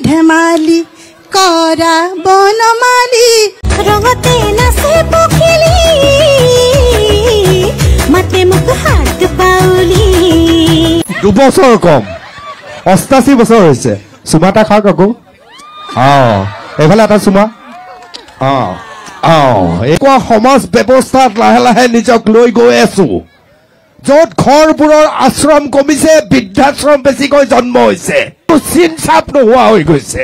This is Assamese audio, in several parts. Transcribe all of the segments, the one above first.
ধেমালি কৰা বনমালি ৰঙতে নাচে পখিলি মাতে মোক হাত পাউলি 2 বছৰ কম 88 বছৰ হৈছে চুমা এটা খাওক আকৌ এইফালে এটা চুমা একোৱা সমাজ ব্যৱস্থাত লাহে লাহে নিজক লৈ গৈ আছো য'ত ঘৰবোৰৰ আশ্ৰম কমিছে বৃদ্ধাশ্ৰম বেছিকৈ জন্ম হৈছে চিন চাপ নোহোৱা হৈ গৈছে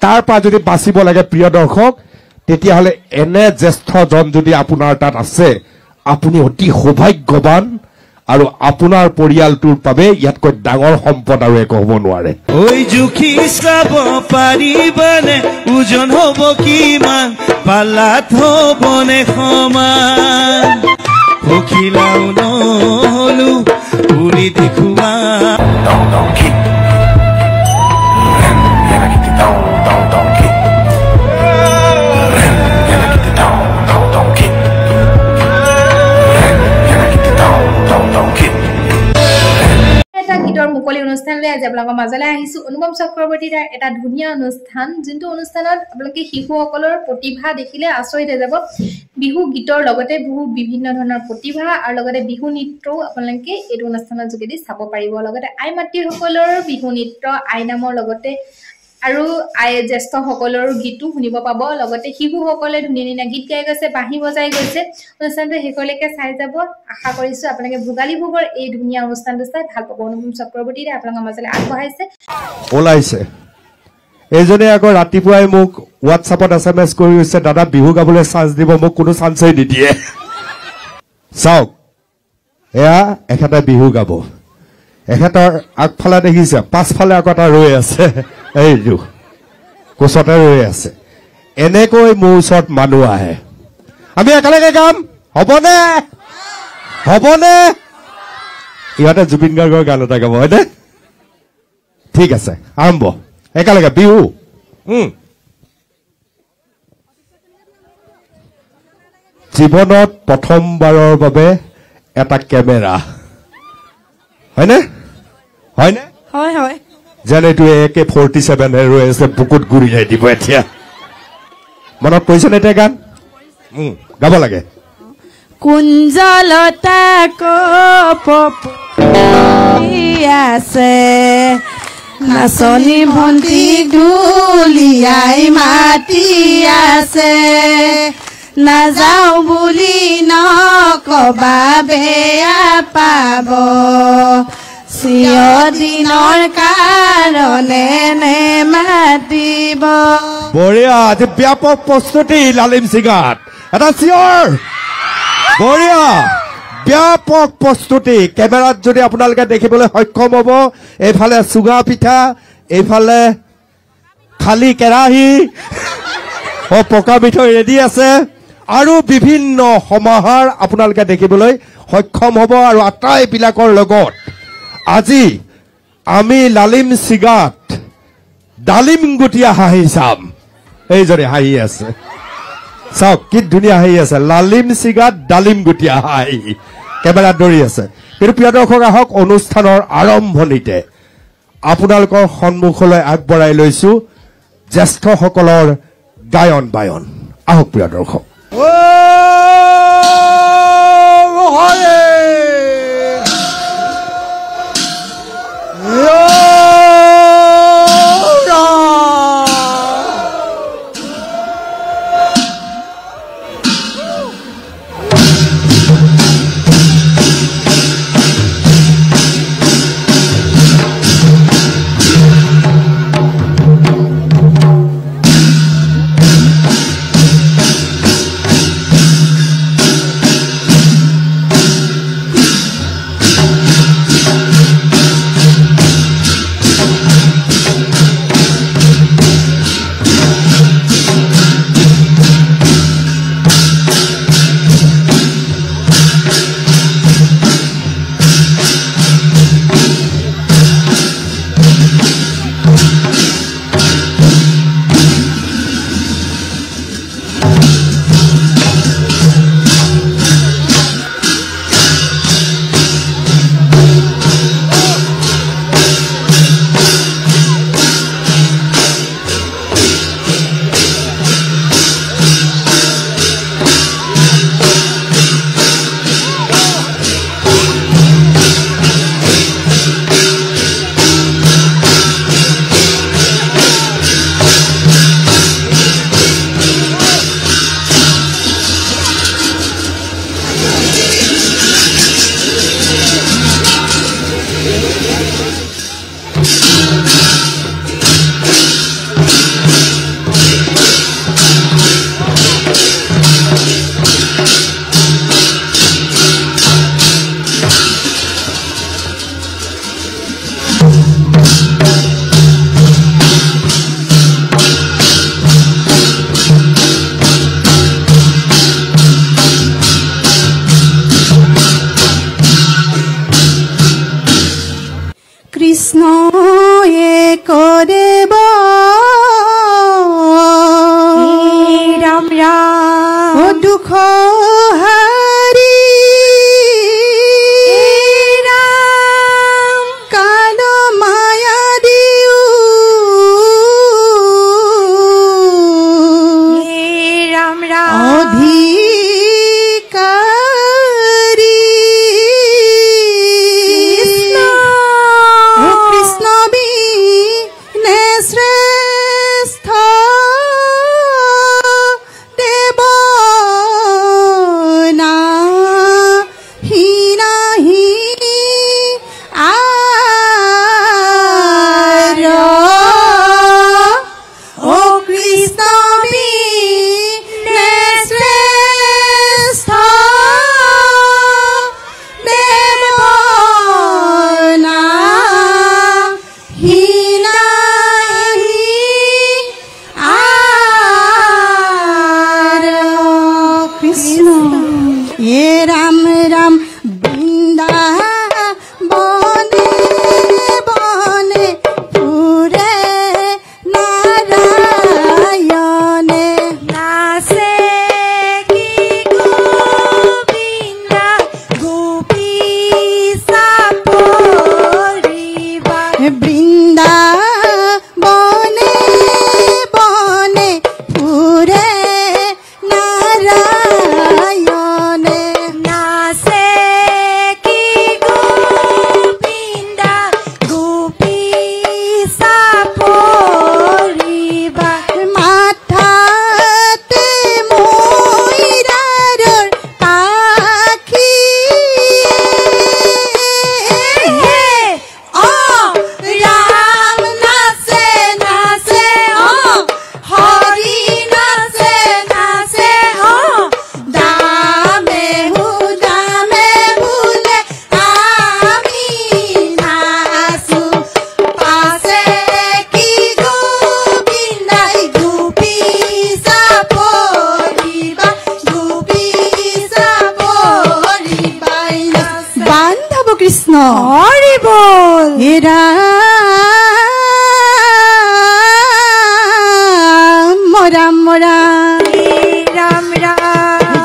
তাৰ পৰা যদি বাচিব লাগে প্ৰিয় দৰ্শক তেতিয়াহ'লে এনে জ্যেষ্ঠজন যদি আপোনাৰ তাত আছে আপুনি অতি সৌভাগ্যৱান আৰু আপোনাৰ পৰিয়ালটোৰ বাবে ইয়াতকৈ ডাঙৰ সম্পদ আৰু একো হ'ব নোৱাৰে ঐ জুখি চাব পাৰিবনে ওজন হ'ব কিমান পালাত হ'বনে সমান পখিলাও নহ'লো উৰি দেখুৱা গীতৰ মুকলি অনুষ্ঠানলৈ আজি আপোনালোকৰ মাজলৈ আহিছো অনুপম চক্ৰৱৰ্তীৰ এটা ধুনীয়া অনুষ্ঠান যোনটো অনুষ্ঠানত আপোনালোকে শিশুসকলৰ প্ৰতিভা দেখিলে আচৰিত হৈ যাব বিহু গীতৰ লগতে বিভিন্ন ধৰণৰ প্ৰতিভা আৰু লগতে বিহু নৃত্যও আপোনালোকে এই অনুষ্ঠানৰ যোগেদি চাব পাৰিব লগতে আই মাতৃসকলৰ বিহু নৃত্য আই নামৰ লগতে আৰু আই জ্যেষ্ঠসকলৰ গীতো শুনিব পাব লগতে শিশুসকলে ধুনীয়া ধুনীয়া গীত গাই গৈছে বাঁহী বজাই গৈছে অনুষ্ঠানটো শেষলৈকে চাই যাব আশা কৰিছো আপোনালোকে ভোগালী ভোগৰ এই ধুনীয়া অনুষ্ঠানটো চাই ভাল পাব অনুপম চক্ৰৱৰ্তীৰে আপোনালোকৰ মাজলৈ আগবঢ়াইছে ওলাইছে এইজনে আকৌ ৰাতিপুৱাই মোক হোৱাটছআপত SMS কৰি হৈছে দাদা বিহু গাবলৈ চান্স দিব মোক কোনো চান্সই নিদিয়ে চাওক এয়া এখেতে বিহু গাব এখেতৰ আগফালে দেখিছে পাছফালে আকৌ এটা ৰৈ আছে এইটো কোচতে ৰৈ আছে এনেকৈ মোৰ ওচৰত মানুহ আহে আমি একেলগে গাম হ'বনে ইহঁতে জুবিন গাৰ্গৰ গান এটা গাব হয়নে ঠিক আছে আৰম্ভ একেলগে বিহু জীৱনত প্ৰথমবাৰৰ বাবে এটা কেমেৰা হয়নে হয়নে হয় হয় যেন এইটো AK-47 ৰৈ আছে বুকুত গুৰিয়াই দিব এতিয়া মনত পৰিছে নে গান গাব লাগে কুঞ্জলতা কপি আছে নাচনী ভন্টি ঢুলিয়াই মাতি আছে নাযাও বুলি নকবা বেয়া পাব চিৰদিনৰ কাৰণে নেমাতিব বঢ়িয়া আজি ব্যাপক প্ৰস্তুতি লালিম সিঙাত এটা চিঞৰ বঢ়িয়া ব্যাপক প্ৰস্তুতি কেমেৰাত যদি আপোনালোকে দেখিবলৈ সক্ষম হ'ব এইফালে চুঙা পিঠা এইফালে খালী কেৰাহী পকা মিঠৈ ৰেডি আছে আৰু বিভিন্ন সমাহাৰ আপোনালোকে দেখিবলৈ সক্ষম হ'ব আৰু আটাইবিলাকৰ লগত আজি আমি লালিম সিঙাত ডালিম গুটিয়া হাঁহি চাম এইজনে হাঁহি আছে চাওক কি ধুনীয়া হাঁহি আছে লালিম সিঙাত ডালিম গুটিয়া হাঁহি কেমেৰাত দৌৰি আছে কিন্তু প্ৰিয় দৰ্শক আহক অনুষ্ঠানৰ আৰম্ভণিতে আপোনালোকৰ সন্মুখলৈ আগবঢ়াই লৈছো জ্যেষ্ঠসকলৰ গায়ন বায়ন আহক প্ৰিয় দৰ্শক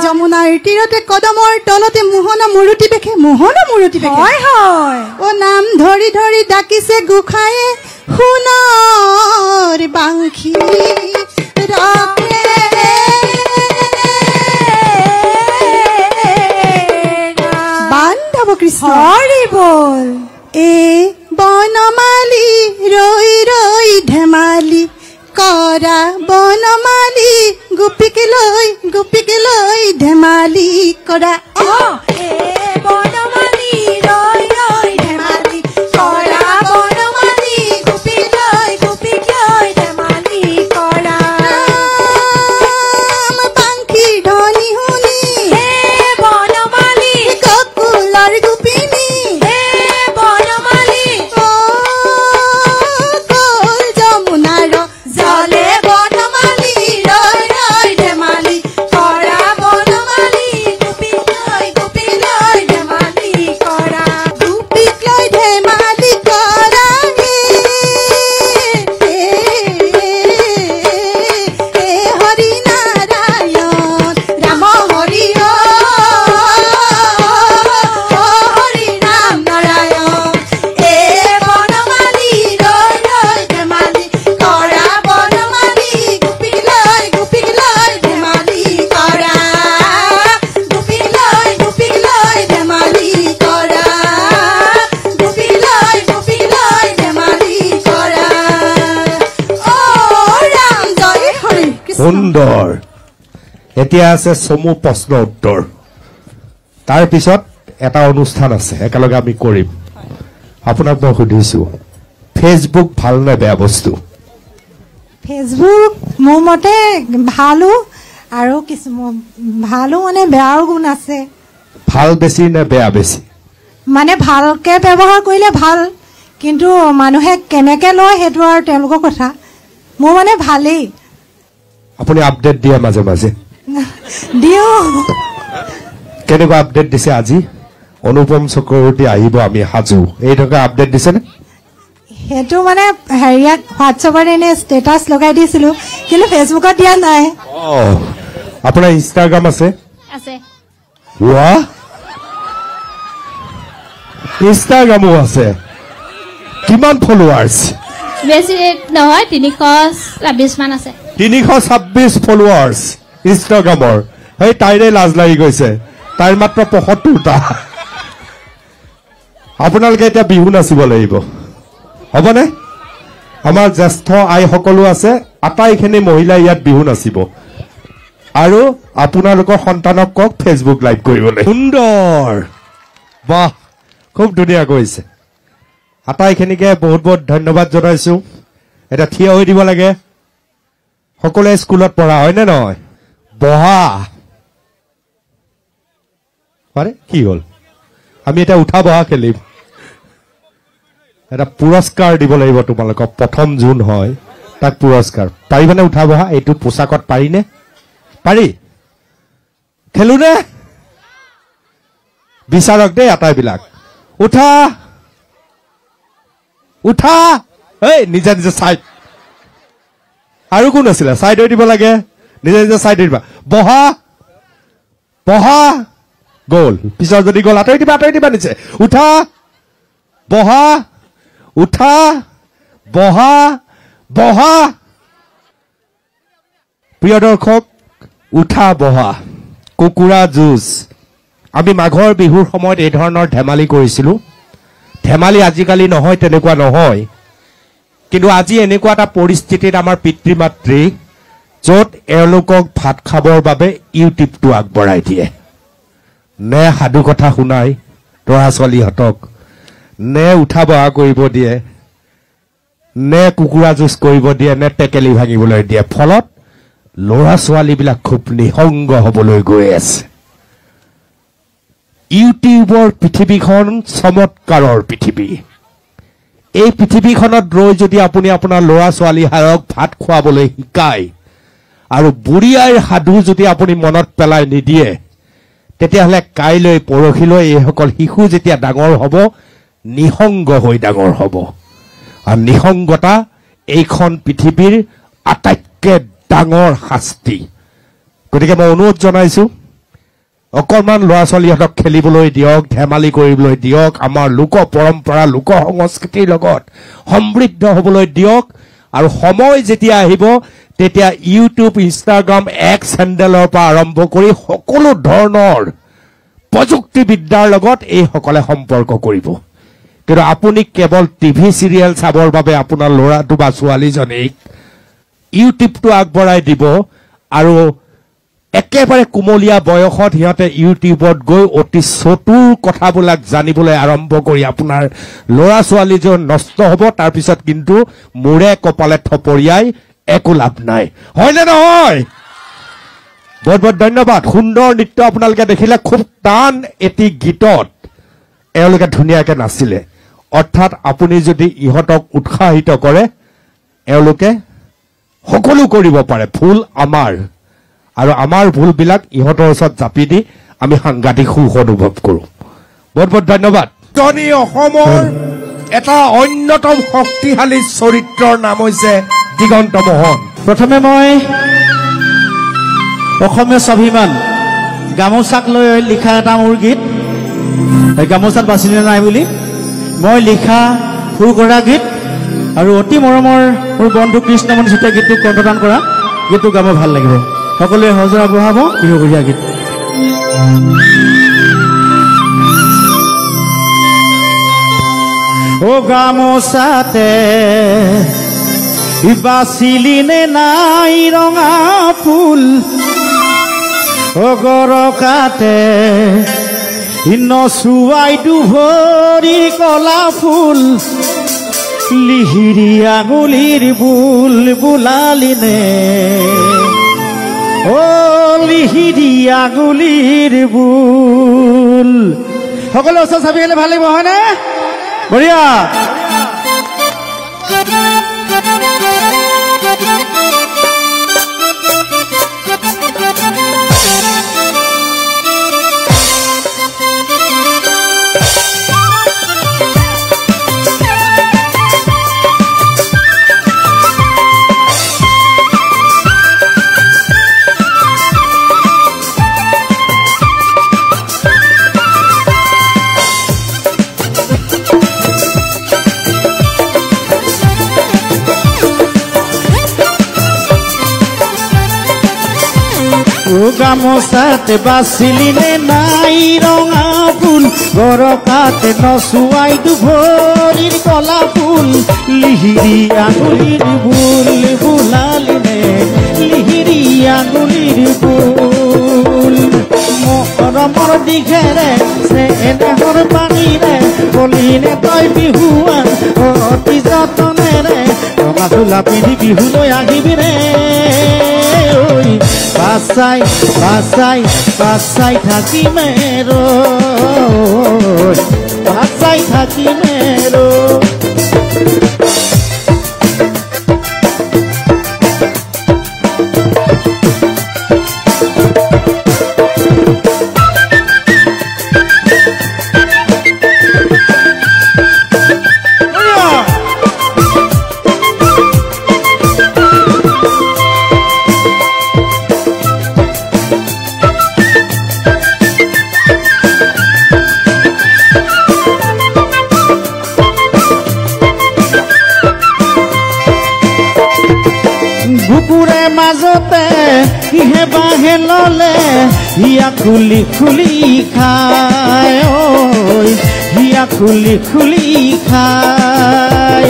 যমুনাৰ তীৰতে কদমৰ তলতে মোহনা মূৰ্তি দেখে হয় হয় ও নাম ধৰি ধৰি ডাকিছে গোখায়ে সোণৰ বাংশী ৰখে বান্ধৱ কৃষ্ণ হৰি বল এ বনমালী ৰৈ ৰৈ ধেমালি কৰা বনমালী গোপীকে লৈ ধেমালি কৰা এ বনমালী ৰৈ ৰৈ ধেমালি কৰা বনমালী গোপীকে লৈ ধেমালি কৰা বাংশী ধ্বনি শুনি হে বনমালী গকুলৰ গোপিনী হে বনমালী গ'ল যমুনাৰ জলে বনমালী ৰৈ ৰৈ ধেমালি কৰা বনমালী গোপীক লৈ ধেমালি কৰা গোপীক লৈ ধেমালি কৰা হে হৰি নাৰায়ণ ৰাম হৰি হৰি ৰাম নাৰায়ণ এ বনমালী ৰৈ ৰৈ ধেমালি কৰা বনমালী গোপীক লৈ ধেমালি কৰা গোপীক লৈ ধেমালি কৰা গোপীক লৈ ধেমালি কৰা ও ৰাম জয় হৰি কৃষ্ণ সুন্দৰ এতিয়া আছে চমু প্ৰশ্ন উত্তৰ তাৰ পিছত এটা অনুষ্ঠান আছে একেলগে আমি কৰিম আপোনাক মই সুধিছো ফেচবুক ভাল নে বেয়া বস্তু ফেচবুক মোৰ মতে ভালো আৰু কিছু ভালো মানে বেয়াও গুণ আছে ভাল বেছি নে বেয়া বেছি মানে ভালকে ব্যৱহাৰ কৰিলে ভাল কিন্তু মানুহে কেনেকে লয় হেতু আৰু তেওঁলোকৰ কথা মোৰ মানে ভালেই আপুনি আপডেট দিয়ে মাজে মাজে দিও কেনেকুৱা আপডেট দিছে আজি অনুপম চক্ৰৱৰ্তী আহিব আমি হাজু এই থকা আপডেট দিছে নে হেতু মানে হেৰিয়াত হোৱাটছএপত এনে ষ্টেটাছ লগাই দিছিলো কিন্তু ফেচবুকত দিয়া নাই আপোনাৰ ইনষ্টাগ্ৰাম আছে আছে ৱাহ ইনষ্টাগ্ৰামো আছে কিমান ফলোৱাৰ্ছ বেছি নহয় 326 মান আছে 326 ফলোৱাৰ্ছ ইনষ্টাগ্ৰামৰ সেই তাইৰে লাজ লাগি গৈছে তাইৰ মাত্ৰ 75টা আপোনালোকে এতিয়া বিহু নাচিব লাগিব হ'বনে আমাৰ জ্যেষ্ঠ আই সকলো আছে আটাইখিনি মহিলা ইয়াত বিহু নাচিব আৰু আপোনালোকৰ সন্তানক কক ফেচবুক লাইভ কৰিবলৈ সুন্দৰ বাহ খুব ধুনীয়া কৰিছে আটাইখিনিকে বহুত বহুত ধন্যবাদ জনাইছো এটা থিয় হৈ দিব লাগে সকলোৱে স্কুলত পঢ়া হয়নে নহয় বহা পাৰে কি হ'ল আমি এটা উঠা বহা খেলিম এটা পুৰস্কাৰ দিব লাগিব তোমালোকক প্ৰথম জুন হয় তাক পুৰস্কাৰ পাৰিবানে উঠা বহা এইটো পোছাকত পাৰিনে পাৰি খেলোনে বিচাৰক দেই আটাইবিলাক উঠা উঠা এই নিজে নিজে চাইড আৰু কোন আছিলে চাইড হৈ দিব লাগে নিজে নিজে চাইড হৈ দিবা বহা বহা গ'ল পিছত যদি গ'ল আঁতৰি দিবা নিচে উঠা বহা উঠা বহা বহা প্ৰিয় দৰ্শক উঠা বহা কুকুৰা যুঁজ আমি মাঘৰ বিহুৰ সময়ত এই ধৰণৰ ধেমালি কৰিছিলোঁ ধেমালি আজিকালি নহয় তেনেকুৱা নহয় কিন্তু আজি এনেকুৱা এটা পৰিস্থিতিত আমাৰ পিতৃ মাতৃ য'ত এওঁলোকক ভাত খাবৰ বাবে ইউটিউবটো আগবঢ়াই দিয়ে নে সাধু কথা শুনাই ল'ৰা ছোৱালীহঁতক নে উঠা বহা কৰিব দিয়ে নে কুকুৰা যুঁজ কৰিব দিয়ে নে টেকেলি ভাঙিবলৈ দিয়ে ফলত ল'ৰা ছোৱালীবিলাক খুব নিসংগ হ'বলৈ গৈ আছে ইউটিউবৰ পৃথিৱীখন চমৎকাৰৰ পৃথিৱী এই পৃথিৱীখনত ৰৈ যদি আপুনি আপোনাৰ ল'ৰা ছোৱালীহাৰক ভাত খুৱাবলৈ শিকায় আৰু বুঢ়ী আইৰ সাধু যদি আপুনি মনত পেলাই নিদিয়ে তেতিয়াহ'লে কাইলৈ পৰহিলৈ এইসকল শিশু যেতিয়া ডাঙৰ হ'ব নিসংগ হৈ ডাঙৰ হ'ব আৰু নিসংগতা এইখন পৃথিৱীৰ আটাইতকৈ ডাঙৰ শাস্তি গতিকে মই অনুৰোধ জনাইছো অকণমান ল'ৰা ছোৱালীহঁতক খেলিবলৈ দিয়ক ধেমালি কৰিবলৈ দিয়ক আমাৰ লোক পৰম্পৰা লোক সংস্কৃতিৰ লগত সমৃদ্ধ হ'বলৈ দিয়ক আৰু সময় যেতিয়া আহিব তেতিয়া ইউটিউব ইনষ্টাগ্ৰাম এক্স হেণ্ডেলৰ পৰা আৰম্ভ কৰি সকলো ধৰণৰ প্ৰযুক্তিবিদ্যাৰ লগত এইসকলে সম্পৰ্ক কৰিব কিন্তু আপুনি কেৱল টিভি চিৰিয়েল চাবৰ বাবে আপোনাৰ ল'ৰাটো বা ছোৱালীজনীক ইউটিউবটো আগবঢ়াই দিব আৰু একেবাৰে কুমলীয়া বয়সত সিহঁতে ইউটিউবত গৈ অতি চতুৰ কথাবিলাক জানিবলৈ আৰম্ভ কৰি আপোনাৰ ল'ৰা ছোৱালীজন নষ্ট হ'ব তাৰপিছত কিন্তু মূৰে কপালে থপৰিয়াই একো লাভ নাই হয়নে নহয় বহুত বহুত ধন্যবাদ সুন্দৰ নৃত্য আপোনালোকে দেখিলে খুব টান এটি গীতত এওঁলোকে ধুনীয়াকৈ নাচিলে অৰ্থাৎ আপুনি যদি ইহঁতক উৎসাহিত কৰে এওঁলোকে সকলো কৰিব পাৰে ভুল আমাৰ আৰু আমাৰ ভুলবিলাক ইহঁতৰ ওচৰত জাপি দি আমি সাংঘাতিক সুখ অনুভৱ কৰোঁ বহুত বহুত ধন্যবাদ অসমৰ এটা অন্যতম শক্তিশালী চৰিত্ৰৰ নাম হৈছে দিগন্ত মোহন প্ৰথমে মই অসমীয়া স্বাভিমান গামোচাক লৈ লিখা এটা মোৰ গীত গামোচাত বাচিলে নাই বুলি মই লিখা সুৰ কৰা গীত আৰু অতি মৰমৰ মোৰ বন্ধু কৃষ্ণমণি চেতিয়া গীতটো কণ্ঠদান কৰা গীতটো গাব ভাল লাগিব সকলোৱে হজৰা বহাব বিহুগীয়া গীত ও গামোচাতে বাচিলি নে নাই ৰঙা ফুল ও গৰকাতে নচুৱাই দুভৰি কলা ফুল লিহিৰি আঙুলিৰ বুল বুলালিনে ও লিহিৰি আঙুলিৰ বুল সকলো ওচৰ চাবি গ'লে ভাল লাগিব হয়নে বঢ়িয়া গামোচাতে বাচিলিনে নাই ৰঙা ফুল গৰকাতে নচুৱাই দুভৰিৰ কলা ফুল লিহিৰি আঙুলিৰ বুল বুলালিনে লিহিৰি আঙুলিৰ বুল মৰমৰ দিঘেৰে চেনেহৰ পানীৰে বলিনে তই বিহুৱান অতি যতনেৰে ৰঙা চোলা পিন্ধি বিহুলৈ আহিবিনে বাসাই বাসাই বাসাই থাকি মেৰো বাসাই থাকি মেৰো বুকুৰে মাজতে কিহে বাহে ললে হিয়া খুলি খুলি খায় ঐ হিয়া খুলি খুলি খায়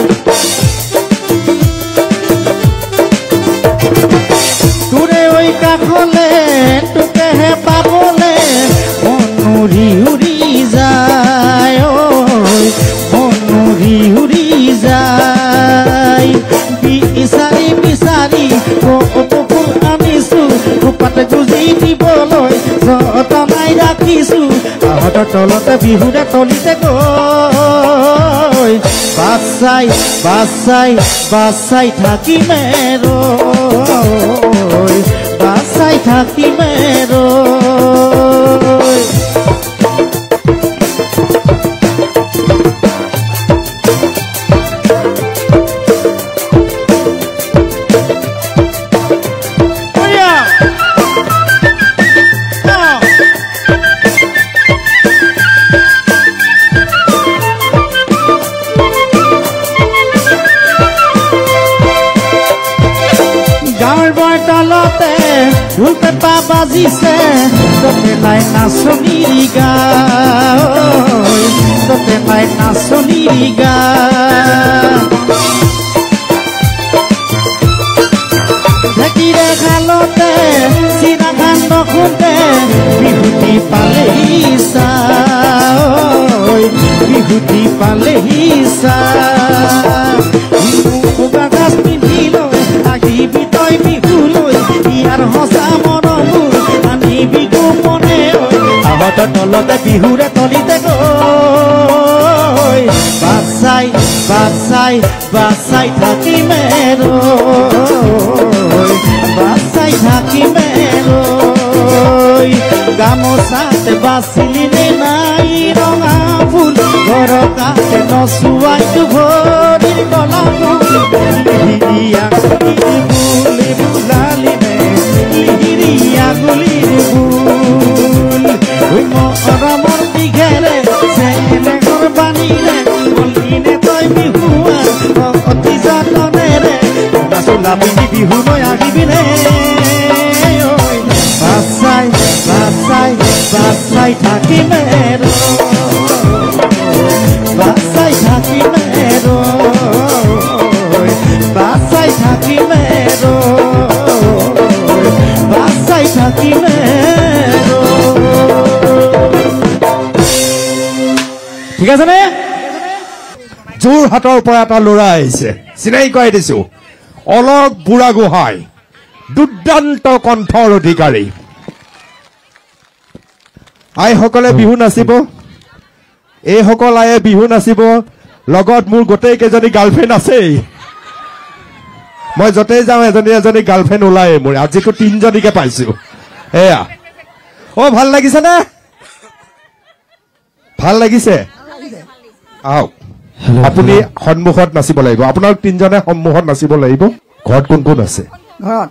তোৰে ঐ কাষলে তোকেহে পাবলে মন উৰি উৰি যায় ঐ মন উৰি উৰি যায় বিচাৰি বিচাৰি ফুল আনিছো ফুপাতে গুজি দিবলৈ যতনাই ৰাখিছো আহঁতৰ তলতে বিহুৰে তলিতে গৈ বাচাই বাচাই বাচাই থাকি মেৰো বাচাই থাকি মেৰো ঢোল পেঁপা বাজিছে তোতে নাই নাচনীৰ গায় তোতে নাই নাচনীৰ গায় ঢেঁকীৰে খালতে চিৰা গান নখুন্দে বিহুতি পালেহি চাই বিহুতি পালেহি চাই মুগা গাছ পিন্ধি লৈ আহিবি তই বিহুলৈ ইয়াৰ সঁচা মনবোৰ আনিবি গোপনে আহঁতৰ তলতে বিহুৰে তলিতে গৈ বাচাই বাচাই বাচাই থাকি মেৰো বাচাই থাকি মেৰো গামোচাতে বাচিলিনে নাই ৰঙা ফুল গৰকাতে নচুৱাই দুভৰিৰ কলা ফুল লিহিৰি আঙুলিৰ বুল বুলালিনে লিহিৰি আঙুলিৰ বুল মৰমৰ দিঘেৰে চেনেহৰ বাণীৰে বলিনে তই বিহুৱান অতি যতনেৰে চোলা পিন্ধি বিহুলৈ আহিবিনে বাচাই বাচাই বাচাই থাকি মেৰো বাচাই থাকি মেৰো বাচাই থাকি মেৰো বাচাই থাকি মেৰো যোৰহাটৰ পৰা এটা ল'ৰা আহিছে চিনাকি কৰাই দিছো অলক বুঢ়াগোহাঁই দুৰ্দান্ত কণ্ঠৰ অধিকাৰী আইসকলে বিহু নাচিব এইসকল আয়ে বিহু নাচিব লগত মোৰ গোটেই কেইজনী গাৰ্লফ্ৰেণ্ড আছেই মই য'তেই যাওঁ এজনী গাৰ্লফ্ৰেণ্ড ওলায়ে মোৰ আজিকো 3জনীকে পাইছো এয়া ভাল লাগিছে নে ভাল লাগিছে আহক আপুনি সন্মুখত নাচিব লাগিব আপোনাক 3জনে সন্মুখত নাচিব লাগিব ঘৰত কোন কোন আছে ঘৰত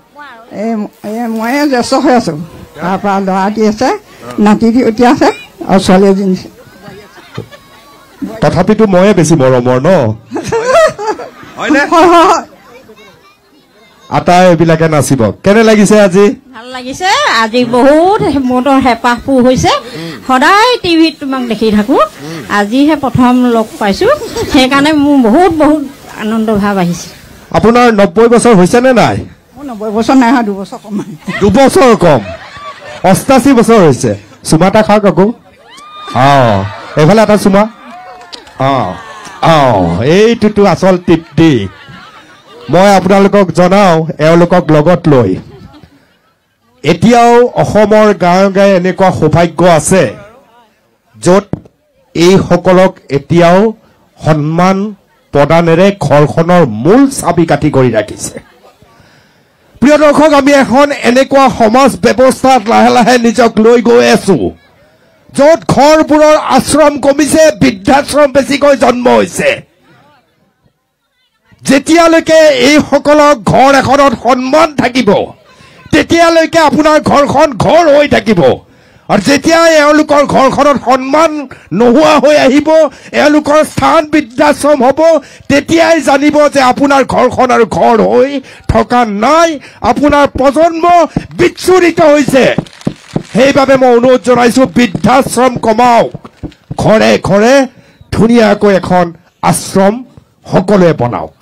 মই জ্যেষ্ঠ হৈ আছো তাৰপৰা ল'ৰাটি আছে নাতিটি আছে আৰু ছোৱালী এজনী তথাপিতো ময়ে বেছি মৰমৰ ন আটাই এইবিলাকে নাচিব কেনে লাগিছে আজি ভাল লাগিছে আজি বহুত মনৰ হেঁপাহ পূৰ হৈছে সদায় টিভিত তোমাক দেখি থাকো আজিহে প্ৰথম লগ পাইছো সেইকাৰণে মোৰ বহুত বহুত আনন্দ ভাৱ আহিছে আপোনাৰ 90 বছৰ হৈছে নে নাই 90 বছৰ নাই 2 বছৰ কম 2 বছৰ কম 88 বছৰ হৈছে চুমা এটা খাওক আকৌ এইফালে এটা চুমা এইটোতো আচল তৃপ্তি মই আপোনালোকক জনাও এওঁলোকক লগত লৈ এতিয়াও অসমৰ গাঁৱে গাঁৱে এনেকুৱা সৌভাগ্য আছে য'ত এইসকলক এতিয়াও সন্মান প্ৰদানেৰে ঘৰখনৰ মূল চাবি কাঠি কৰি ৰাখিছে প্ৰিয় দৰ্শক আমি এখন এনেকুৱা সমাজ ব্যৱস্থাত লাহে লাহে নিজক লৈ গৈ আছো য'ত ঘৰবোৰৰ আশ্ৰম কমিছে বৃদ্ধাশ্ৰম বেছিকৈ জন্ম হৈছে যেতিয়ালৈকে এইসকলক ঘৰ এখনত সন্মান থাকিব তেতিয়ালৈকে আপোনাৰ ঘৰখন ঘৰ হৈ থাকিব আৰু যেতিয়া এওঁলোকৰ ঘৰখনত সন্মান নোহোৱা হৈ আহিব এওঁলোকৰ স্থান বৃদ্ধাশ্ৰম হ'ব তেতিয়াই জানিব যে আপোনাৰ ঘৰখন আৰু ঘৰ হৈ থকা নাই আপোনাৰ প্ৰজন্ম বিচ্ছুৰিত হৈছে সেইবাবে মই অনুৰোধ জনাইছো বৃদ্ধাশ্ৰম কমাওক ঘৰে ঘৰে ধুনীয়াকৈ এখন আশ্ৰম সকলোৱে বনাওক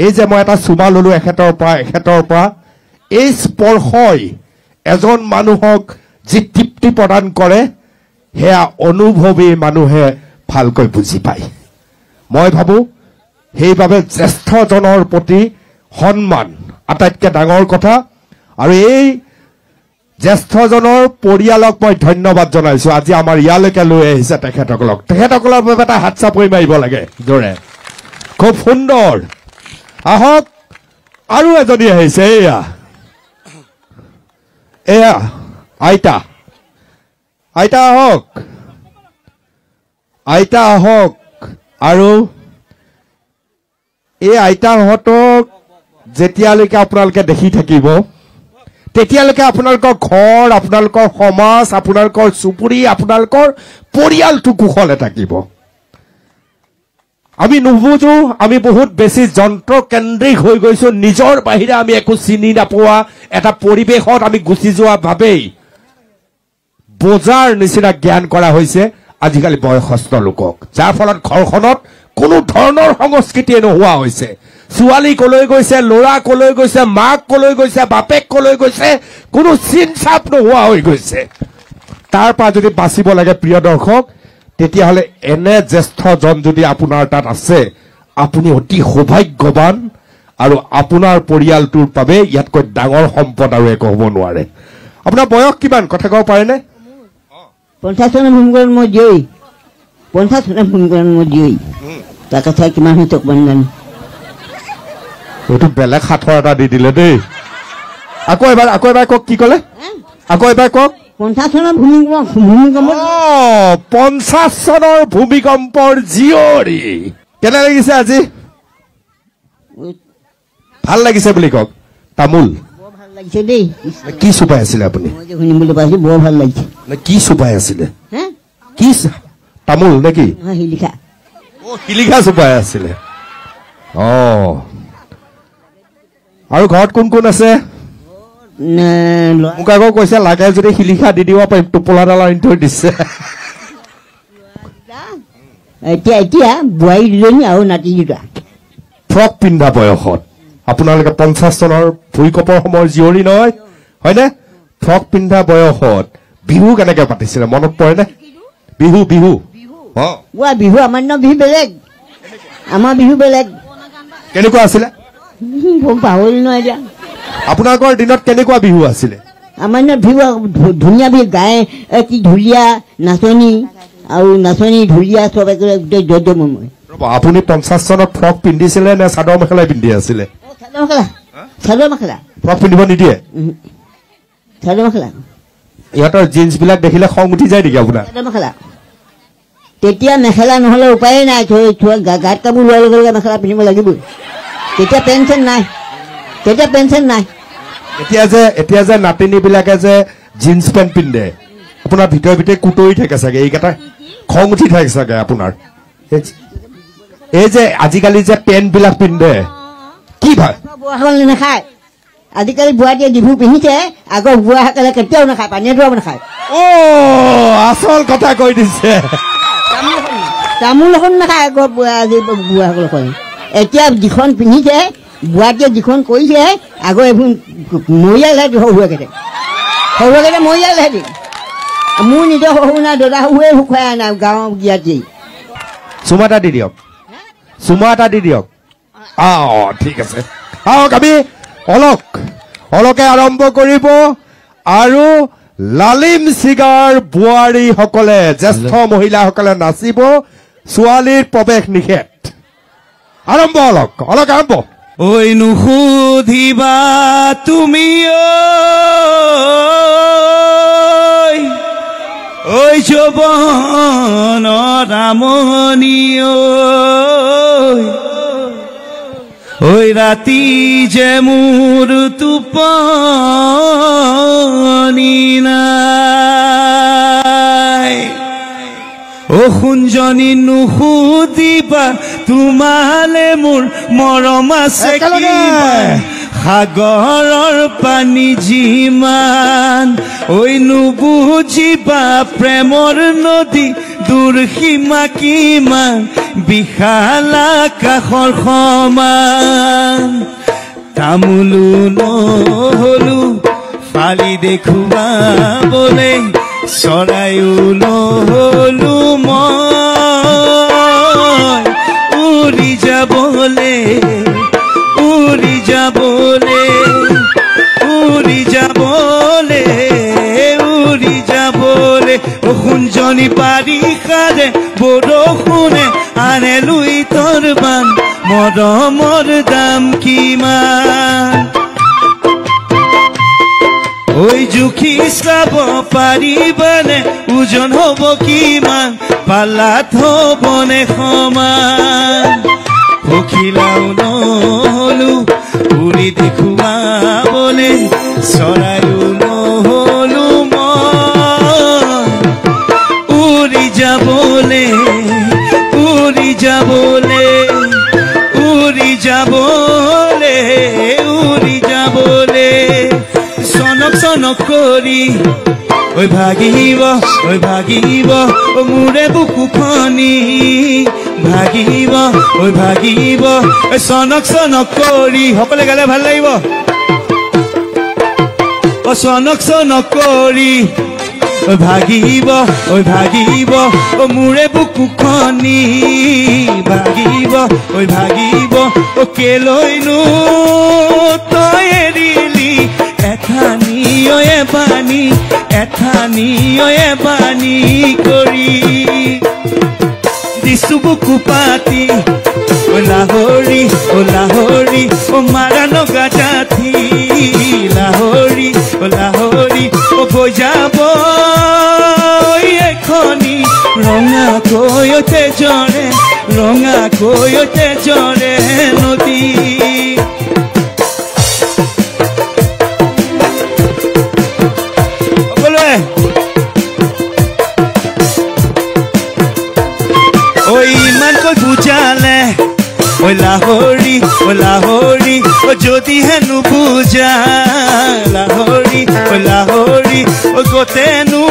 এই যে মই এটা চুমা ললো এখেতৰ পৰা এই স্পৰ্শই এজন মানুহক যি তৃপ্তি প্ৰদান কৰে সেয়া অনুভৱী মানুহে ভালকৈ বুজি পায় মই ভাবো সেইবাবে জ্যেষ্ঠজনৰ প্ৰতি সন্মান আটাইতকৈ ডাঙৰ কথা আৰু এই জ্যেষ্ঠজনৰ পৰিয়ালক মই ধন্যবাদ জনাইছো আজি আমাৰ ইয়ালৈকে লৈ আহিছে তেখেতসকলৰ বাবে এটা হাত চাপৰি মাৰিব লাগে জোৰে খুব সুন্দৰ আহক আৰু এজনী আহিছে এয়া আইতা আহক আৰু এই আইতাহঁতক যেতিয়ালৈকে আপোনালোকে দেখি থাকিব তেতিয়ালৈকে আপোনালোকৰ ঘৰ আপোনালোকৰ সমাজ আপোনালোকৰ চুবুৰী আপোনালোকৰ পৰিয়ালটো কুশলে থাকিব আমি নুবুজো আমি বহুত বেছি যন্ত্ৰকেন্দ্ৰিক হৈ গৈছো নিজৰ বাহিৰে আমি একো চিনি নাপোৱা এটা পৰিৱেশত আমি গুচি যোৱা ভাবেই বোজাৰ নিচিনা জ্ঞান কৰা হৈছে আজিকালি বয়সস্থ লোকক যাৰ ফলত ঘৰখনত কোনো ধৰণৰ সংস্কৃতিয়ে নোহোৱা হৈছে ছোৱালী কলৈ গৈছে ল'ৰা কলৈ গৈছে মাক কলৈ গৈছে বাপেক কলৈ গৈছে কোনো চিন চাপ নোহোৱা হৈ গৈছে তাৰ পৰা যদি বাচিব লাগে প্ৰিয় দৰ্শক তেতিয়াহ'লে এনে জ্যেষ্ঠজন যদি আপোনাৰ তাত আছে আপুনি অতি সৌভাগ্যৱান আৰু আপোনাৰ পৰিয়ালটোৰ বাবে ইয়াতকৈ ডাঙৰ সম্পদ আৰু একো হ'ব নোৱাৰে আপোনাৰ বয়স কিমান কথা ক'ব পাৰেনে 50 চনৰ ভূমিকৰণ মই দিয়ই 50 চনৰ ভূমিকৰণ মই দিয়ই তাৰ কথা কিমান হৈছে বন্ধন এইটো বেলেগ সাঁথৰ এটা দি দিলে দেই আকৌ এবাৰ কওক কি ক'লে আকৌ এবাৰ কওক 50 চনৰ ভূমিকম্প 50 চনৰ ভূমিকম্পৰ জীয়ৰী কেনে লাগিছে আজি ভাল লাগিছে বুলি কওক তামোল ভাল লাগিছে দেই কি চুপাই আছিলে আপুনি মই যে শুনিম বুলি পাইছো বৰ ভাল লাগিছে কি চুপাই আছিলে কি তামোল নেকি শিলিখা চুপাই আছিলে আৰু ঘৰত কোন কোন আছে মোক আকৌ কৈছে লাগে যদি শিলিখা দি দিব পাৰিম টোপোলাডাল আনি থৈ দিছে এতিয়া বোৱাৰী দুজনী আৰু নাতি দুটা ফ্ৰক পিন্ধা বয়সত আপোনালোকে 50 চনৰ ভূঁইকঁপৰ সময়ৰ জীয়ৰী নহয় হয়নে ফ্ৰক পিন্ধা বয়সত বিহু কেনেকে পাতিছিলে মনত পৰেনে বিহু বিহু আমাৰ বিহু বেলেগ আমাৰ বিহু বেলেগ কেনেকুৱা আছিলে পাহৰিলো নহয় এতিয়া আপোনালোকৰ দিনত কেনেকুৱা বিহু আছিলে আমাৰ দিনত বিহু ধুনীয়া বিহু গায়ে কি ঢুলীয়া নাচনী আৰু নাচনী ঢুলীয়া চব একেবাৰে গোটেই জমজময় আপুনি 50 চনত ফ্ৰক পিন্ধিছিলে নে চাদৰ মেখেলাই পিন্ধি আছিলে চাদৰ মেখেলা ফ্ৰক পিন্ধিব নিদিয়ে চাদৰ মেখেলা ইহঁতৰ জিন্স বিলাক দেখিলে খং উঠি যায় নেকি আপোনাৰ চাদৰ মেখেলা তেতিয়া মেখেলা নহ'লে উপায়ে নাই গাত কাপোৰ লোৱাৰ লগে লগে মেখেলা পিন্ধিব লাগিবই তেতিয়া পেঞ্চন নাই এতিয়া যে নাতিনীবিলাকে যে জিন্স পেণ্ট পিন্ধে আপোনাৰ ভিতৰে ভিতৰে কুটৰি থাকে চাগে এইকেইটা খং উঠি থাকে চাগে আপোনাৰ এই যে আজিকালি যে পেণ্ট বিলাক পিন্ধে কি ভাল বুঢ়াসকলে নাখায় আজিকালি বুঢ়াটিয়ে ডিভু পিন্ধিছে আগৰ বুঢ়াসকলে কেতিয়াও নাখায় পানীয়ে দোৱাব নাখায় আচল কথা কৈ দিছে তামোল এখন নাখায় আগৰ বুঢ়াসকলে এতিয়া যিখন পিন্ধিছে বুঢ়াটিয়ে যিখন কৰিছে আগৰ এইবোৰ মৰিয়ালেহে শহুৱেকেইটা মৰিয়ালেহে মোৰ নিজৰ শহু নাই দাদা শহুৱে শুকুৱাই নাই গাঁৱৰ জ্ঞাতি চুমা এটা দি দিয়ক ঠিক আছে আহক আমি অলকে আৰম্ভ কৰিব আৰু লালিম চিগাৰ বোৱাৰীসকলে জ্যেষ্ঠ মহিলাসকলে নাচিব ছোৱালীৰ প্ৰৱেশ নিষেধ আৰম্ভ অলক আৰম্ভ ঐ নুসুধিবা তুমি ঐ যৌৱন ৰামনী ঐ ৰাতি যে মোৰ টোপনি নাই ও শুঞ্জনী নুসুধিবা তোমালে মোৰ মৰম আছে সাগৰৰ পানী যিমান ঐ নুবুজিবা প্ৰেমৰ নদী দূৰ সীমা কিমান বিশাল আকাশৰ সমান তামোলো নহলো ফালি দেখুৱাবলৈ চৰাইও নহলো মই উৰি যাবলে শুঞ্জনী বাৰিষাৰে বৰষুণে আনে লুই তোৰ বান মৰমৰ দাম কিমান ঐ জুখি চাব পাৰিবানে ওজন হ'ব কিমান পালাত হ'বনে সমান পখিলাও নহলো উৰি দেখুৱাবলে চৰাইও নহলো মই উৰি যাবলে চনক কৰি ঐ ভাগিব ও মোৰে বুকুখনি ভাগিব চনক কৰি সকলে গালে ভাল লাগিব ও চনক কৰি ভাগিব ও মোৰে বুকুখনি ভাগিব ও কেলৈনো তই এৰিলি এথানিয়ে বাণী কৰি দিছো বুকু পাতি ও লাহৰি ও মাৰা নগা জাতি লাহৰি ও বজাব এখনি ৰঙাকৈ তেজৰে নদী ইমানকৈ বুজালে ঐ লাহৰি ও যদিহে নুবুজা লাহৰি ও গোটেনো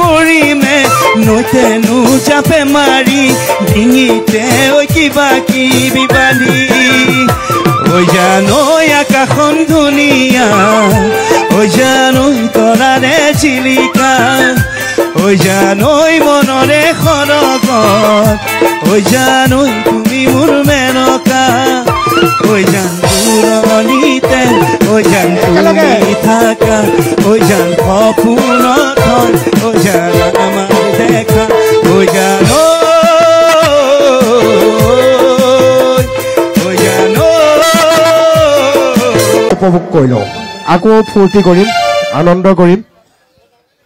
মৰিমে নৈতেনো জাপে মাৰি ডিঙিতে ঐ কিবা কিবি বান্ধি ঐ জানো আকাশখন ধুনীয়া ঐ জানো তৰাৰে চিলিকা ঐ ঐ জানৈ মনৰে খৰগত ঐ জানৈ তুমি মোৰ মেনকা ঐ জান পুৰণিতে ঐ জান তুমি থাকা ঐ জান সপোনত হয় ঐ জান আমাৰ দেখা ঐ জানৈ উপভোগ কৰিলোঁ আকৌ ফূৰ্তি কৰিম আনন্দ কৰিম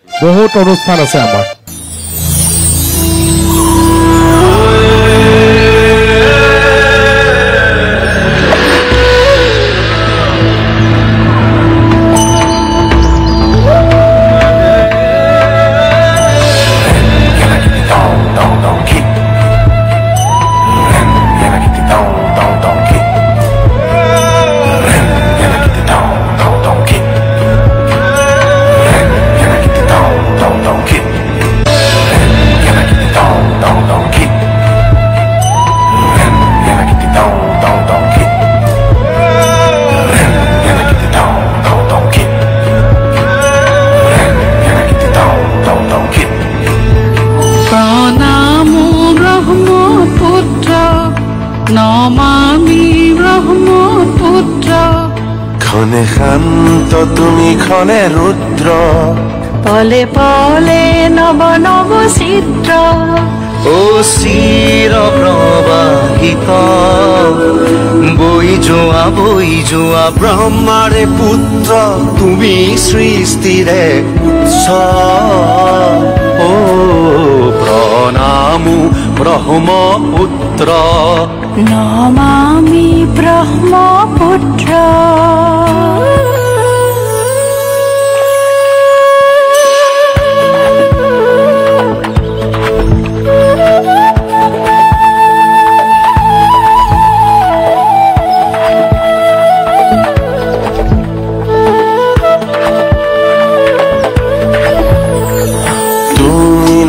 বহুত অনুষ্ঠান আছে আমাৰ শান্ত তুমি খনে ৰুদ্ৰ পলে পলে নব নব চিত্ৰ ও চিৰ প্ৰবাহিত বই যোৱা ব্ৰহ্মাৰে পুত্ৰ তুমি সৃষ্টিৰে উৎস ও প্ৰণামো ব্ৰহ্মপুত্ৰ নমামি ব্ৰহ্মপুত্ৰ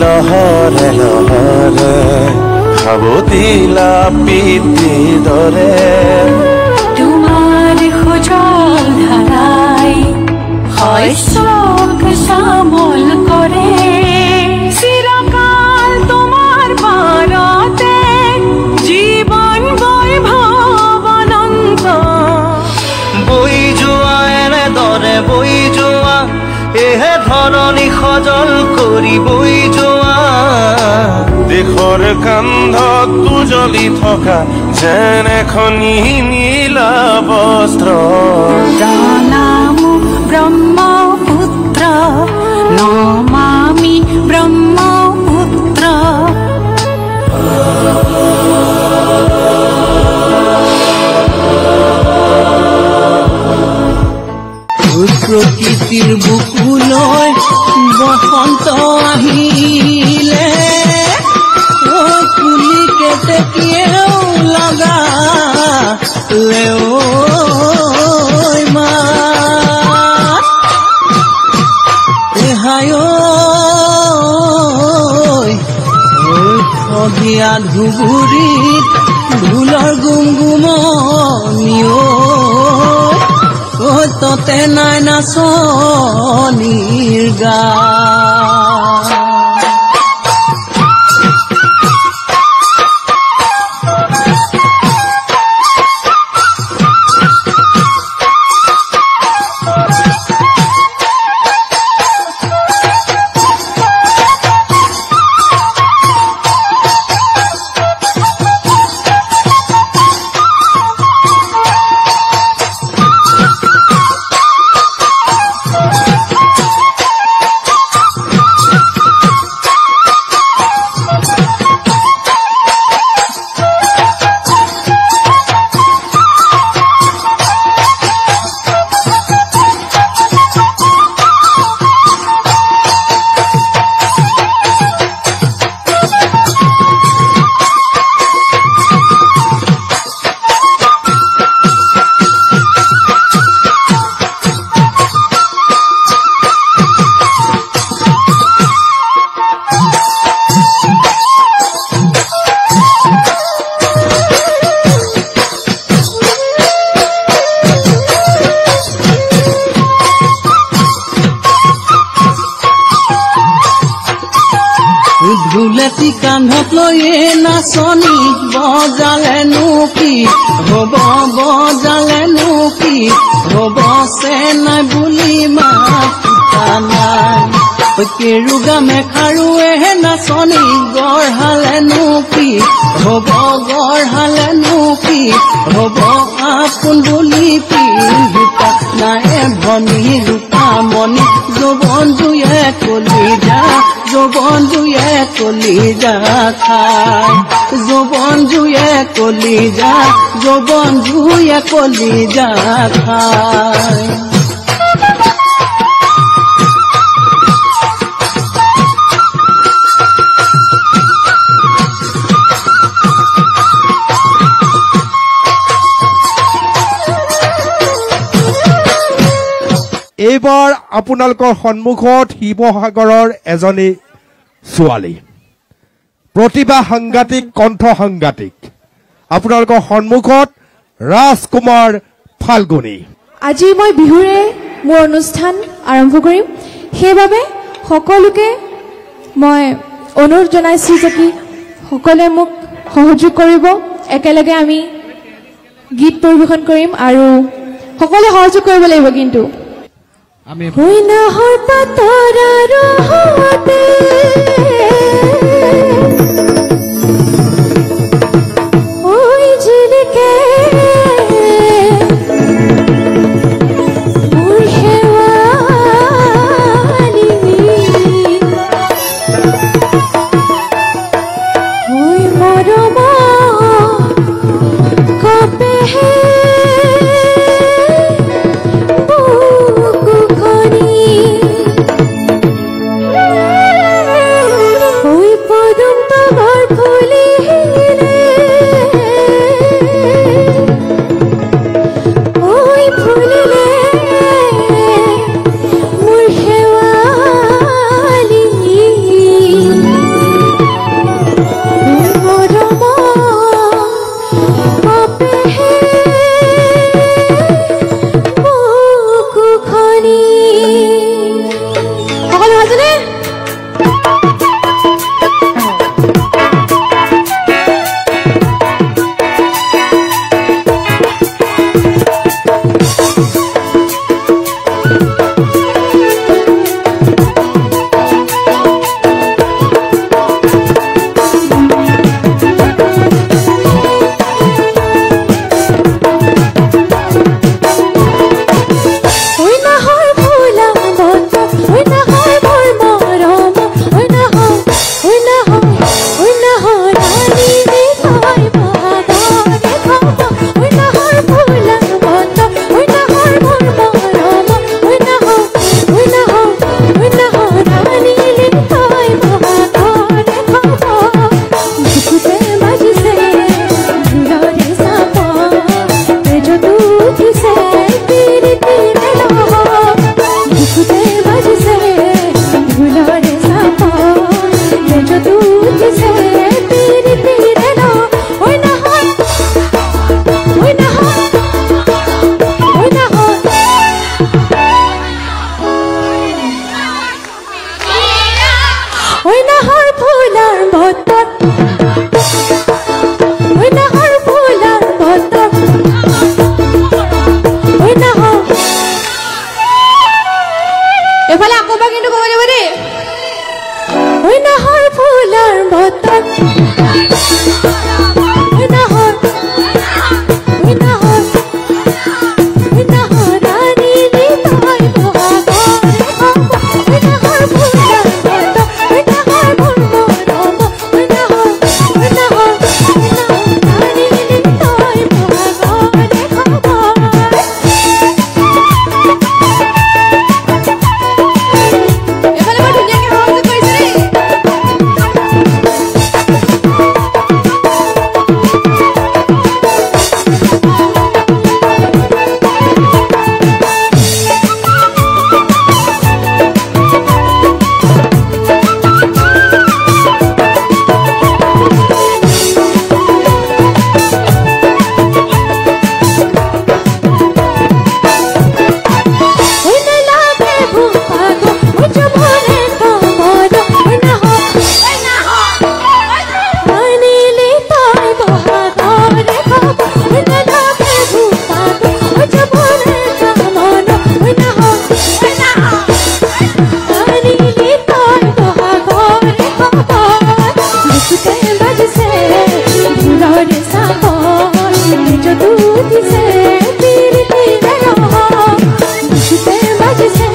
লহৰে লহৰে সাৱতিলা পিতৃ দৰে তোমাৰ খোজল ধাৰাই শস্যক চামল কৰে চিৰকাল তোমাৰ বাৰতে জীৱন বৈভৱ অনন্ত বৈ যোৱা এনেদৰে বৈ যোৱা এহে ধৰণী সজল কৰি বৈ যোৱা দেশৰ কান্ধত উজলি থকা যেন এখন নীলা বস্ত্ৰ প্ৰণামো ব্ৰহ্মপুত্ৰ নমামি ব্ৰহ্মপুত্ৰ প্ৰকৃতিৰ বুকুলৈ বসন্ত আহিলে কুলি কেতেকীয়েও লগালে মা সগীয়া ধুবুৰীত ঢোলৰ গুমগুমনিও ততে নাই নাচনীৰ গা আজি কান্ধত লৈয়ে নাচনি বজালেনো কি হ'ব বজালেনো কি হ'ব চেনাই বুলি মাতা নাই কেৰুগা মেখাৰুৱে নাচনি গঢ়ালেনো কি হ'ব গঢ়ালেনো কি হ'ব আপোন বুলি পিন্ধিতা নাই ভনী ৰূপামণি যৌৱন দুয়ে কলিজা যৌৱন দুয়ে কলিজা খাই যৌৱন দুয়ে কলিজা যৌৱন দুয়ে কলিজা খাই এইবাৰ আপোনালোকৰ সন্মুখত শিৱসাগৰৰ এজনী ছোৱালী প্ৰতিভা সাংঘাতিক কণ্ঠ সাংঘাতিক আপোনালোকৰ সন্মুখত ৰাজকুমাৰ ফাল্গুনী আজি মই বিহুৰে মোৰ অনুষ্ঠান আৰম্ভ কৰিম সেইবাবে সকলোকে মই অনুৰোধ জনাইছো যে কি সকলোৱে মোক সহযোগ কৰিব একেলগে আমি গীত পৰিৱেশন কৰিম আৰু সকলোৱে সহযোগ কৰিব লাগিব কিন্তু হৈ নাহৰ পাতৰ ৰহতে ঐ জিলিকে মোৰ শেৱালি ঐ মৰম কপেহে Hey तू दिसे तेरी तेरे रहा मुझसे बजसे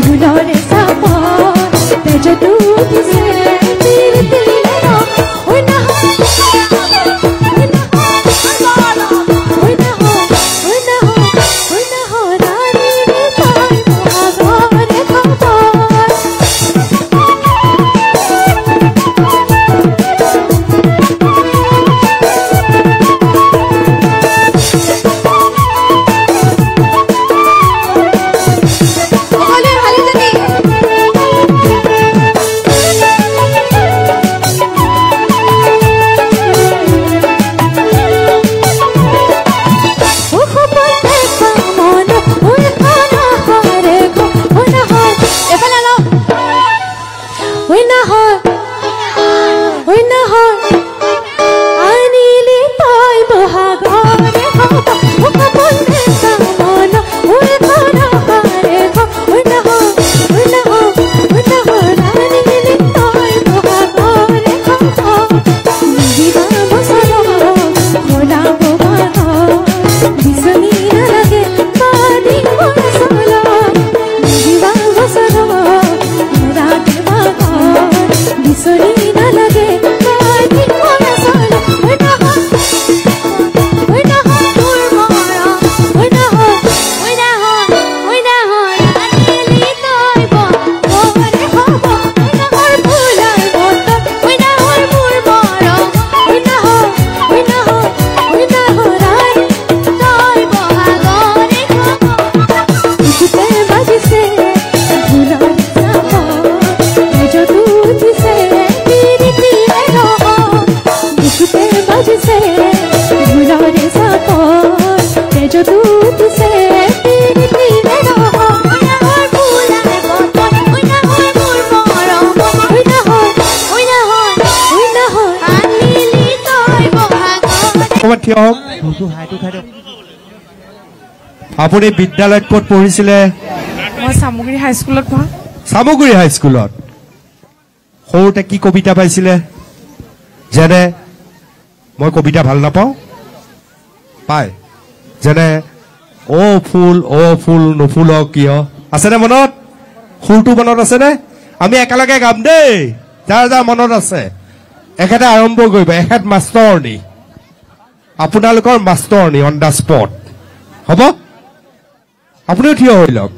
भुलाने सापा तेजो तू दिसे तेरी तेरे रहा ओए ना আপুনি বিদ্যালয়ত ক'ত পঢ়িছিলে? মই সামগ্ৰী হাইস্কুলত পঢ়া। সামগ্ৰী হাইস্কুলত সৰুতে কি কবিতা পাইছিলে? যেনে মই কবিতা ভাল নাপাওঁ পায়, যেনে অ ফুল নুফুল কিয়, আছেনে মনত? সুৰটো মনত আছেনে? আমি একেলগে গাম দেই, যাৰ যাৰ মনত আছে। এখেতে আৰম্ভ কৰিব, এখেত মাষ্টৰনী, আপোনালোকৰ মাষ্টৰনী অন দ্য স্পট। হ'ব, আপুনিও থিয় হৈ লওক।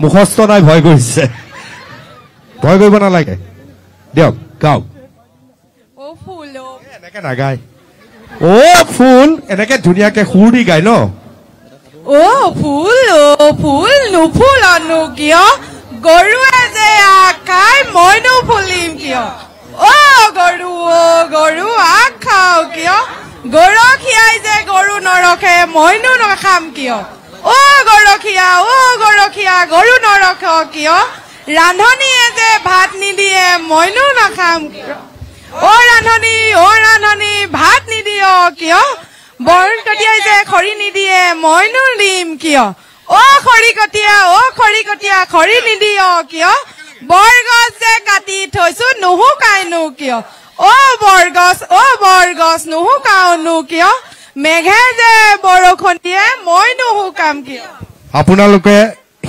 মুখস্থ নাই, ভয় কৰিছে, ভয় কৰিব নালাগে। দিয়ক গাওক। এনেকে নাগায়, অ ফুল এনেকে ধুনীয়াকে সুৰ দি গায় ন। অ ফুল নুফুলনো কিয়, গৰুৱে যে আখাই মইনো ফুলিম কিয়। অ গৰু আখ খাও কিয়, গৰখীয়াই যে গৰু নৰখে মইনো নখাম কিয়। অ গৰখীয়া গৰু নৰখ কিয়, ৰান্ধনীয়ে যে ভাত নিদিয়ে মইনো নাখাম কিয়। অ ৰান্ধনী ভাত নিদিয় কিয়, বৰকটীয়াই যে খৰি নিদিয়ে মইনো দিম কিয়। অ খৰিকটীয়া খৰি নিদিয় কিয়, বৰগছ যে কাটি থৈছো নুশুকাইনো কিয়। অ বৰগছ নুশুকাওনো কিয়, মেঘে যে বৰষুণ দিয়ে মই নুশুকাম কিয়। আপোনালোকে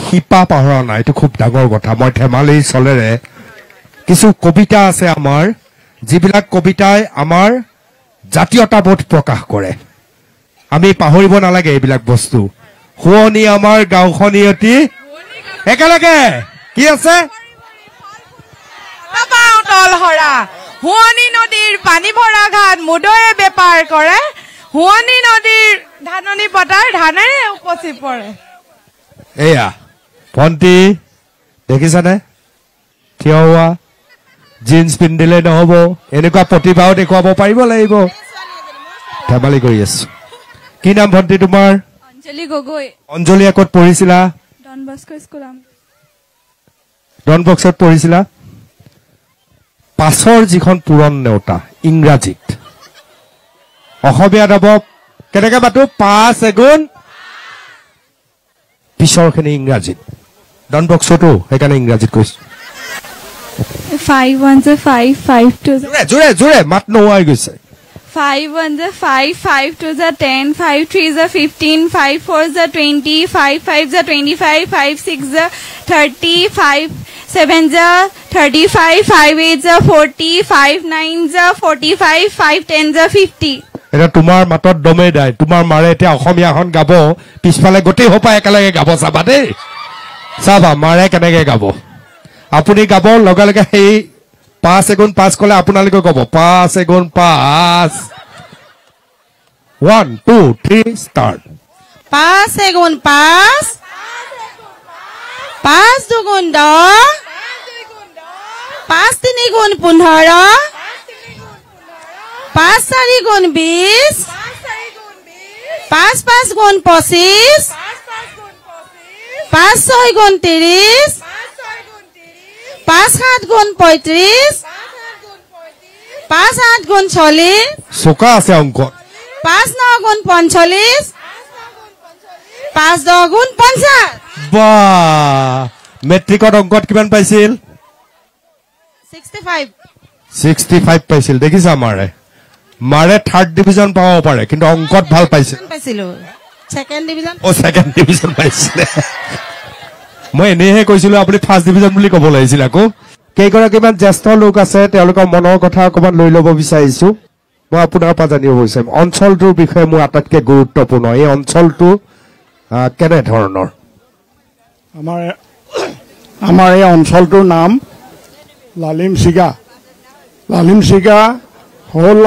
শিপা পাহৰা নাই, এইটো খুব ডাঙৰ কথা। মই ধেমালিৰ চলেৰে কিছু কবিতা আছে আমাৰ, যিবিলাক কবিতাই আমাৰ জাতীয়তাবোধ প্ৰকাশ কৰে। আমি পাহৰিব নালাগে এইবিলাক বস্তু। শুৱনি আমাৰ গাঁওখনি অতি, একেলগে কি আছে? তলহৰা শুৱনি নদীৰ পানী ভৰা ঘাট মুদৈয়ে বেপাৰ কৰে, শুৱনি নদীৰ ধাননি পথাৰ ধানেৰে উপচি পৰে। এয়া ভণ্টি দেখিছানে, থিয় হোৱা, জিন্স পিন্ধিলে নহব, এনেকুৱা প্ৰতিভাও দেখুৱাব পাৰিব লাগিব। ধেমালি কৰি আছো। কি নাম ভণ্টি তোমাৰ? অঞ্জলি গগৈ। অঞ্জলি ক'ত পঢ়িছিলা? Don Bosco school. ডন বস্কোত পঢ়িছিলা? পাছৰ যিখন পূৰণ নেওতা ইংৰাজীত, অসমীয়াত হ'ব কেনেকে মাতো? 5 এগুণ পিছৰখিনি ইংৰাজীত। ডন বস্কোটো সেইকাৰণে ইংৰাজীত কৈছো। 5 1 5 5 2 জোৰে মাত নোহোৱা হৈ গৈছে। 5 1 is 5, 5 2 is 10, 5 3 is 15, 5 4 is 20, 5 5 is 25, 5 6 is 30, 5 7 is 35, 5 8 is 40, 5 9 is 45, 5 10 is 50. এটা তোমাৰ মাতত দমে দাই তোমাৰ মাৰে এতিয়া অসমীয়াখন গাব পিছফালে গোটেই হোপা একেলগে গাব চাবা দেই চাবা মাৰে কেনেকে গাব আপুনি গাব লগে লগে সেই 5 এগুণ 5 কলে আপোনালোকে গাব 5 এগুণ 5 1 2 3 start 5 এগুণ 5 5 দুগুণ 10 5 3 গুণ 15 5 4 গুণ 20 5 5 গুণ 25 5 6 গুণ 30 5 7 গুণ 35 5 8 গুণ 40 সোকা আছে অঙ্ক 5 9 গুণ 45 5 10 গুণ 50 বা মেট্ৰিকত অঙ্কত কিমান পাইছিল 65 65 পাইছিল দেখিছা মাৰে থাৰ্ড ডিভিজন পাব পাৰে কিন্তু অঙ্কত ভাল পাইছিল পাইছিল সেকেন্ড ডিভিজন ও সেকেন্ড ডিভিজন পাইছিল মই এনেহে কৈছিলো আপুনি ফাৰ্ষ্ট ডিভিজন বুলি ক'ব লাগিছিল আকৌ কেইগৰাকীমান জ্যেষ্ঠ লোক আছে তেওঁলোকৰ মনৰ কথা অকমান লৈ ল'ব বিচাৰিছো মই আপোনাৰ পৰা জানিব বিচাৰিম অঞ্চলটোৰ বিষয়ে মোৰ আটাইতকৈ গুৰুত্বপূৰ্ণ এই অঞ্চলটো কেনে ধৰণৰ আমাৰ এই অঞ্চলটোৰ নাম লালিমচিগা হ'ল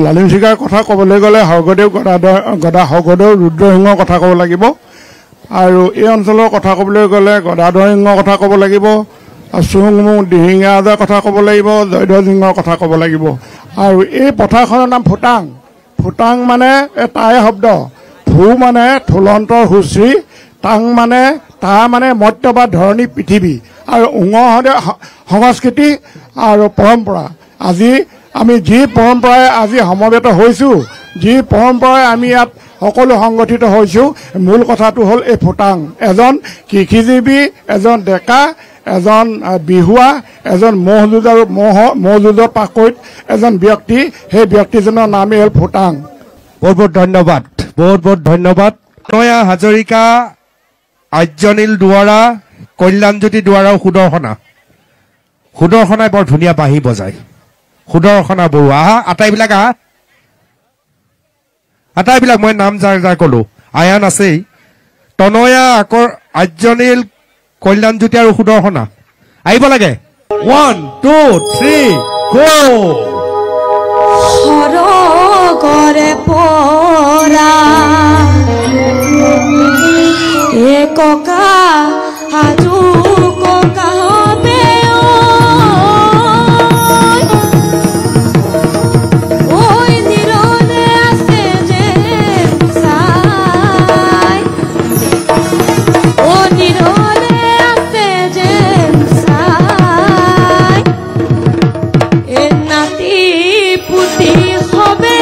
লালিমচিগাৰ কথা ক'বলৈ গ'লে স্বৰ্গদেউ স্বৰ্গদেউ ৰুদ্ৰসিংহৰ কথা ক'ব লাগিব আৰু এই অঞ্চলৰ কথা ক'বলৈ গ'লে গদাধৰ সিংহৰ কথা ক'ব লাগিব চুংমুং দিহিঙীয়া আজাৰ কথা ক'ব লাগিব জয়ধ্বজ সিংহৰ কথা ক'ব লাগিব আৰু এই পথাৰখনৰ নাম ফুটাং মানে টাই শব্দ ফু মানে থুলন্তৰ সুশ্ৰী টাং মানে তা মানে মৰ্ত্য বা ধৰণী পৃথিৱী আৰু উঙ সংস্কৃতি আৰু পৰম্পৰা আজি আমি যি পৰম্পৰাৰে আজি সমবেত হৈছোঁ যি পৰম্পৰাৰে আমি ইয়াত সকলো সংগঠিত হৈছোঁ মূল কথাটো হ'ল এই ফুটাং এজন কৃষিজীৱী এজন ডেকা এজন বিহুৱা এজন ম'হ যুঁজৰ পাকৈত এজন ব্যক্তি সেই ব্যক্তিজনৰ নামেই হ'ল ফুটাং বহুত বহুত ধন্যবাদ নয়া হাজৰিকা আৰ্যনীল দুৱাৰা কল্যাণজ্যোতি দুৱাৰা সুদৰ্শনাই বৰ ধুনীয়া বাঁহী বজায় সুদৰ্শনা বৰুৱা আটাইবিলাক মই নাম যাৰ কলো আয়ান আছেই তনয়া আকৰ আৰ্যনীল কল্যাণজ্যোতি আৰু সুদৰ্শনা আহিব লাগে 1 2 3 গো সৰগৰে পৰা ককা হাজু ককা হবে ওই নিরনে আছে যে সাই ও নিরনে আছে যে সাই এ নাতি পুতি হবে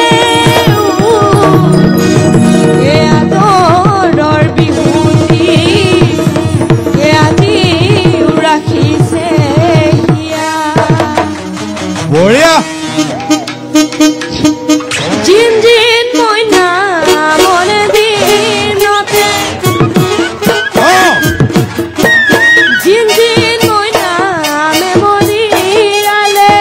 এ আদৰৰ বিহুতি এ আজি ৰাখিছে হিয়া বঢ়িয়া জিন জিন মইনা মনে দিনতে জিন জিন মইনা মেমৰিয়ালে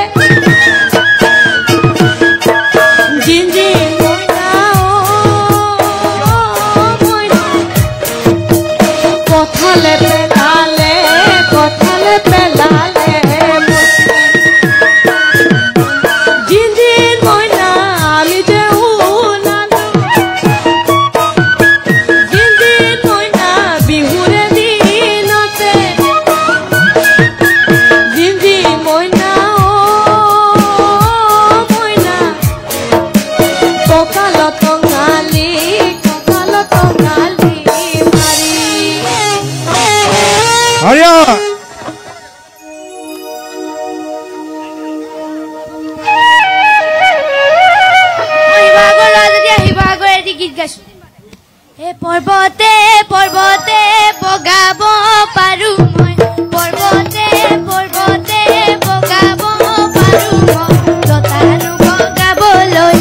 জিন জিন মইনা মইনা কথালে পেলালে জিন জিন মইনা আমি যে উলালো জিন জিন মইনা বিহুৰে দিনতে জিন জিন মইনা মইনা কঁকালত টঙালি মাৰি আৰিয়া পৰ্বতে পৰ্বতে বগাব পাৰো মই পৰ্বতে পৰ্বতে বগাব পাৰো মই লতাৰু বগাবলৈ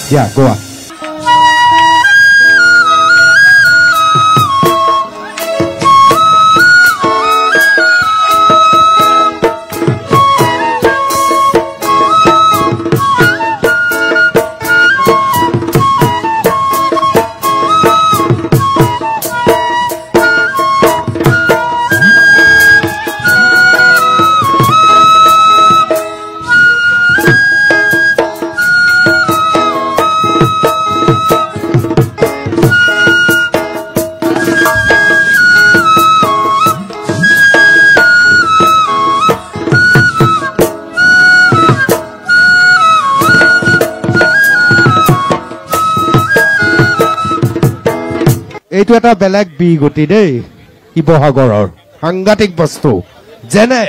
দিয়া গোৱা এইটো এটা বেলেগ বিগতি দেই শিৱসাগৰৰ সাংঘাতিক বস্তু যেনে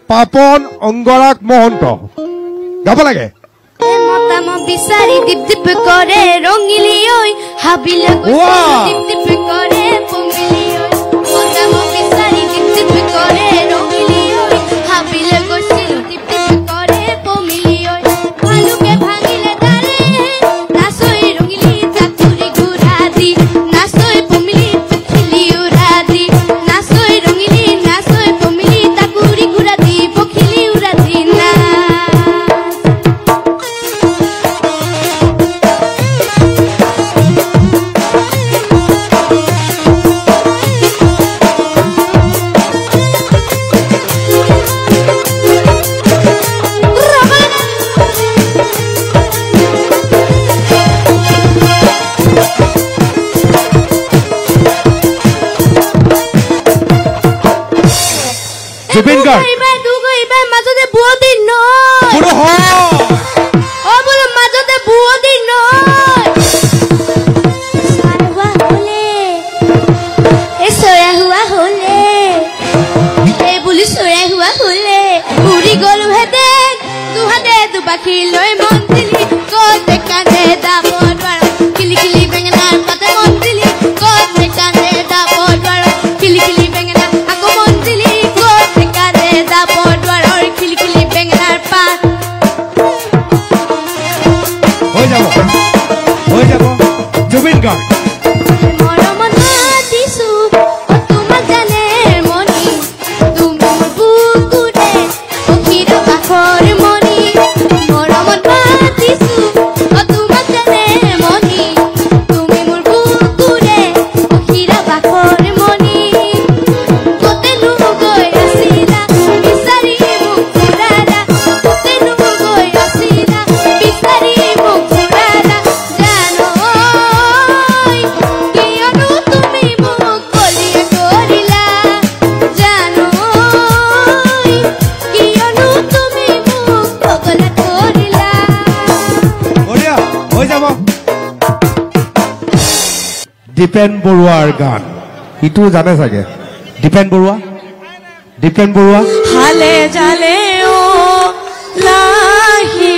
পাপন অংগৰাগ মহন্ত গাব লাগে মতাম বিচাৰি দীপ দীপ কৰে ৰঙিলি ঐ হাবিলে দীপ দীপ কৰে পমিলি ঐ মতাম বিচাৰি দীপ দীপ কৰে ৰঙিলি ঐ হাবিলে গৈছিল দীপ দীপ কৰে পমিলি ঐ ভালুকে ভাঙিলে তাৰে নাচৈ ৰঙিলি চাতুৰি ঘূৰা দি নাচৈ পমিলি পখিলি উৰা দি নাচৈ ৰঙিলি নাচৈ পমিলি তাকুৰি ঘূৰা দি পখিলি উৰা দি না জুবিন গাৰ্গ মাজতে বুৱতী নয় বোলো মাজতে বুৱতী নয় চৰাই হোৱা হলে এই বুলি চৰাই হোৱা হলে উৰি গলো হেঁতেন দুহাতে দুপাখি লৈ মন দিলি কতে কানে দাবৰ দ্বাৰ কিলি কিলি বেঙেনাৰ পাতে মন দিলি কতে কানে দাবৰ দ্বাৰ কিলি কিলি বেঙেনা আকৌ মন দিলি কতে কানে দাবৰ দ্বাৰৰ কিলি কিলি বেঙেনাৰ পাত হৈ যাব জুবিন গাৰ্গ মৰমত মাতিছো তোমাক জানে মনি তুমি বুকুৰে অখিৰ কাষৰ মনি মৰমত মাতিছো তোমাক জানে মনি তুমি মোৰ বুকুৰে অখিৰ কাষৰ মনি কতেনো গৈ আছিলা বিচাৰি মোক ঘূৰালা কতেনো গৈ আছিলা বিচাৰি মোক ঘূৰালা জানো কিয়নো তুমি মোক কলিয়া কৰিলা জানো কিয়নো তুমি মোক পগলা কৰিলা বঢ়িয়া হৈ যাব দীপেন বৰুৱাৰ গান ইটো জানে চাগে দীপেন বৰুৱা হালে জালে ও লাহি